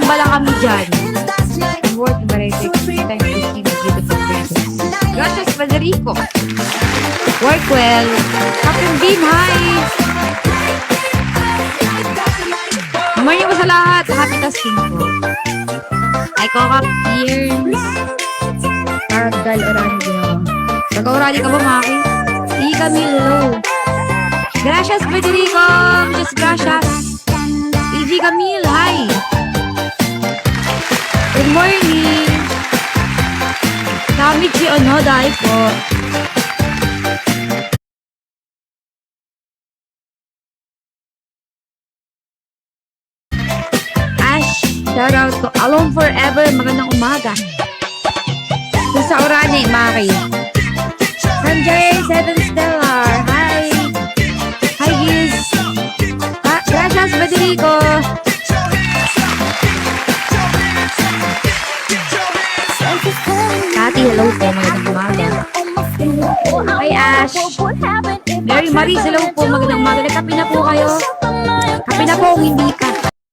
Tumba lang kami dyan. Work Barete. Time to see the beautiful faces. Gracias, Federico. Work well. Captain Beam, hi! Morning mo sa lahat. Happy tasking po. Ay, Kokap Ears. Carabdal, Orani, ginawa. Nagka-Orani ka ba, Maki? Hindi kami, hello. Gracias, Federico. Just gracias. Easy Camille, hi. Good morning. Kamichi ono, dahil po. Ash, shout out to Alone Forever. Magandang umaga. Sa Orani, Maki. Sanjay, Seven Stellar. Hi. Hi, Giz. Gracias, Federico. Kati, hello po. Magandang umaga. Hi, Ash. Mary Marie, hello po. Magandang umaga. Nagkape na po kayo. Kape na po kung hindi ka.